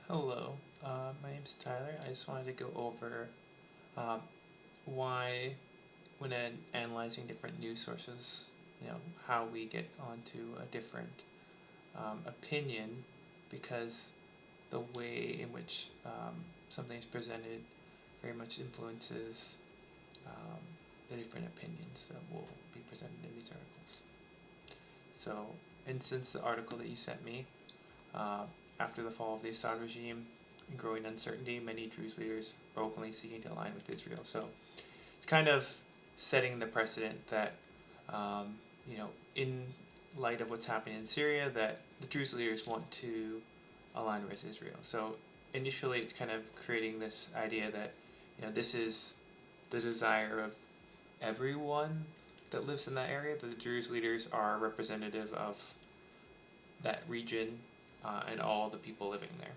Hello, my name's Tyler. I just wanted to go over um, why, when analyzing different news sources, how we get onto a different opinion, because the way in which something is presented very much influences um, the different opinions that will be presented in these articles. So, and since the article that you sent me, uh, after the fall of the Assad regime and growing uncertainty, many Druze leaders are openly seeking to align with Israel. So it's kind of setting the precedent that, um, in light of what's happening in Syria, that the Druze leaders want to align with Israel. So initially, it's kind of creating this idea that, this is the desire of everyone that lives in that area. That the Druze leaders are representative of that region and all the people living there.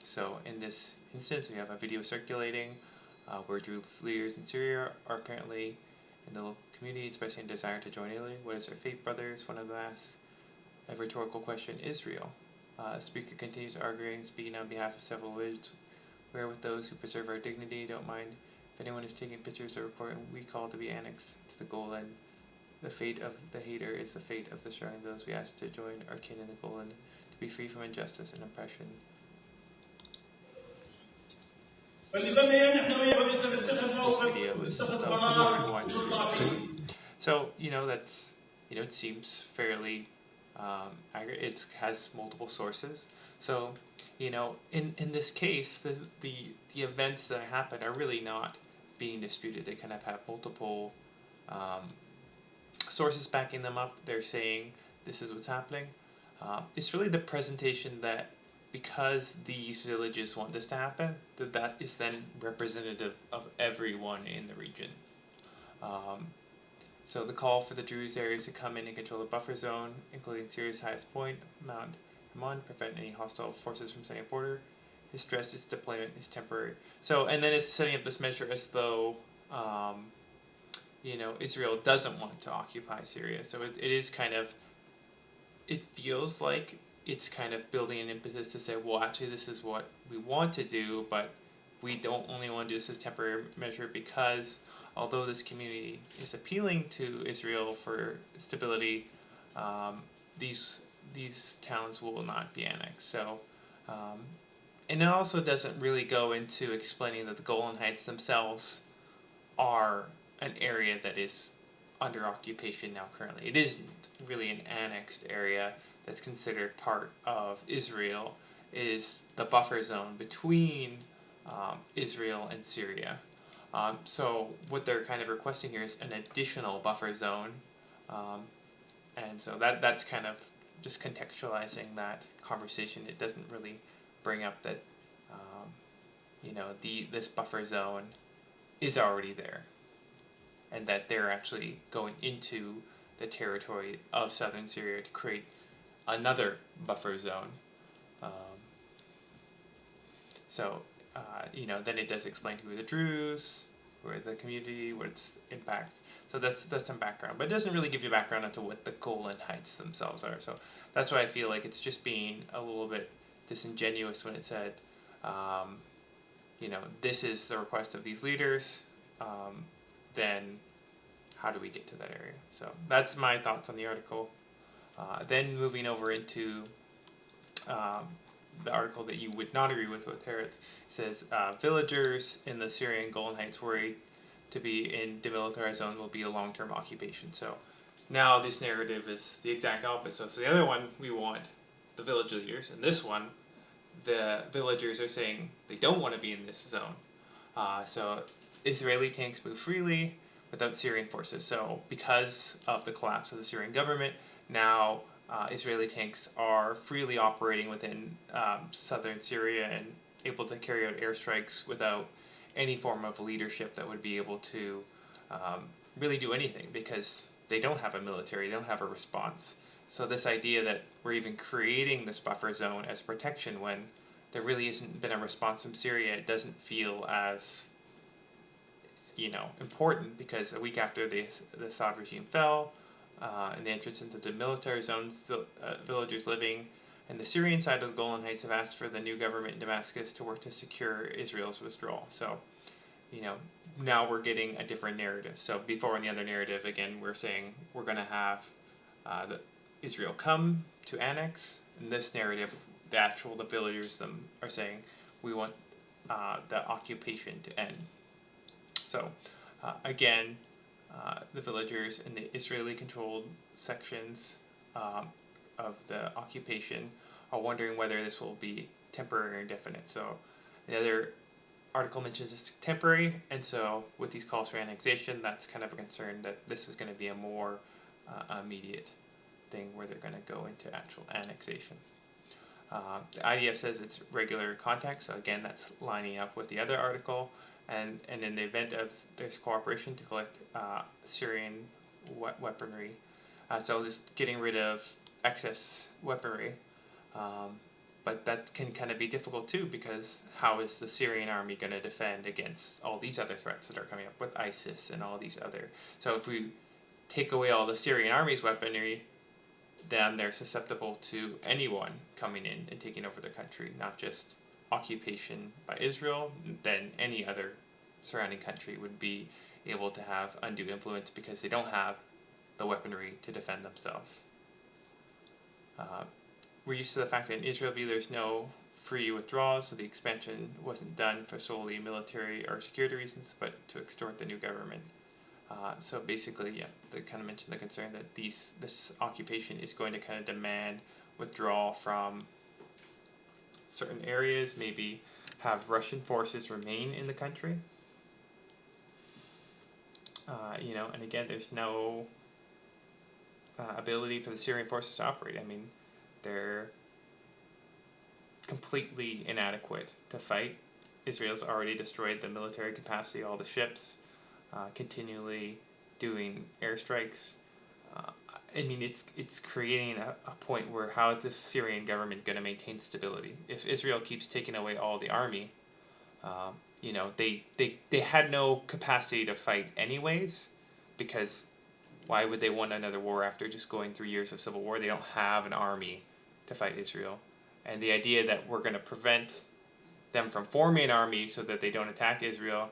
So in this instance, we have a video circulating where Druze leaders in Syria are apparently in the local community expressing a desire to join Italy. What is their fate, brothers? One of them asks. A rhetorical question, Israel. Speaker continues arguing, speaking on behalf of several words, where with those who preserve our dignity don't mind if anyone is taking pictures or recording, we call to be annexed to the Golan. The fate of the hater is the fate of the surrounding those we ask to join our kin in the Golan, to be free from injustice and oppression. And this video is what we want to show you. So that's it seems fairly accurate. It has multiple sources. So in this case, the events that happen are really not being disputed. They kind of have multiple um, sources backing them up. They're saying this is what's happening. It's really the presentation that because these villages want this to happen, that is then representative of everyone in the region. Um, so the call for the Druze areas to come in and control the buffer zone, including Syria's highest point, Mount Hermon, prevent any hostile forces from setting a border. His stress its deployment is temporary. So, and then it's setting up this measure as though Israel doesn't want to occupy Syria. So it is kind of, it feels like it's kind of building an impetus to say, well, actually, this is what we want to do, but we don't only want to do this as a temporary measure because although this community is appealing to Israel for stability, um, these towns will not be annexed. So, and it also doesn't really go into explaining that the Golan Heights themselves are an area that is under occupation now currently. It isn't really an annexed area that's considered part of Israel. It is the buffer zone between Israel and Syria. So what they're kind of requesting here is an additional buffer zone, um, and so that's kind of just contextualizing that conversation. It doesn't really bring up that this buffer zone is already there, and that they're actually going into the territory of southern Syria to create another buffer zone. Um, then it does explain who are the Druze, who are the community, what its impact. So that's some background, but it doesn't really give you background onto what the Golan Heights themselves are. So that's why I feel like it's just being a little bit disingenuous when it said, um, this is the request of these leaders. Then how do we get to that area? So that's my thoughts on the article. Then moving over into um, the article that you would not agree with Teretz says villagers in the Syrian Golan Heights worry to be in demilitarized zone will be a long-term occupation. So now this narrative is the exact opposite. So the other one we want the village leaders, and this one the villagers are saying they don't want to be in this zone. So Israeli tanks move freely without Syrian forces. So because of the collapse of the Syrian government, now Israeli tanks are freely operating within southern Syria and able to carry out airstrikes without any form of leadership that would be able to really do anything because they don't have a military, they don't have a response. So this idea that we're even creating this buffer zone as protection when there really hasn't been a response from Syria, it doesn't feel as important because a week after the Assad regime fell, and the entrance into the military zones, villagers living And the Syrian side of the Golan Heights have asked for the new government in Damascus to work to secure Israel's withdrawal. So, now we're getting a different narrative. So before in the other narrative, again, we're saying we're going to have Israel come to annex. In this narrative, the villagers are saying we want the occupation to end. So again, the villagers in the Israeli-controlled sections of the occupation are wondering whether this will be temporary or indefinite. So the other article mentions it's temporary, and so with these calls for annexation, that's kind of a concern that this is going to be a more immediate thing where they're going to go into actual annexation. The IDF says it's regular contact, so again, that's lining up with the other article. And in the event of there's cooperation to collect Syrian weaponry, so just getting rid of excess weaponry. But that can kind of be difficult too, because how is the Syrian army going to defend against all these other threats that are coming up with ISIS and all these other... So if we take away all the Syrian army's weaponry, then they're susceptible to anyone coming in and taking over their country, not just occupation by Israel, then any other surrounding country would be able to have undue influence because they don't have the weaponry to defend themselves. We're used to the fact that in Israel there's no free withdrawals, so the expansion wasn't done for solely military or security reasons, but to extort the new government. So basically, yeah, they kind of mentioned the concern that this occupation is going to kind of demand withdrawal from certain areas, maybe have Russian forces remain in the country. And again, there's no ability for the Syrian forces to operate. I mean, they're completely inadequate to fight. Israel's already destroyed the military capacity, all the ships, continually doing airstrikes. I mean, it's creating a point where how is this Syrian government going to maintain stability? If Israel keeps taking away all the army, they had no capacity to fight anyways, because why would they want another war after just going through years of civil war? They don't have an army to fight Israel. And the idea that we're going to prevent them from forming an army so that they don't attack Israel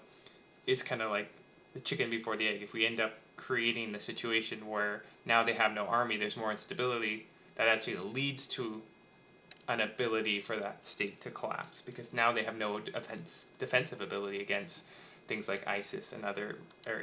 is kind of like the chicken before the egg. If we end up creating the situation where now they have no army, there's more instability, that actually leads to an ability for that state to collapse, because now they have no defensive ability against things like ISIS and other areas.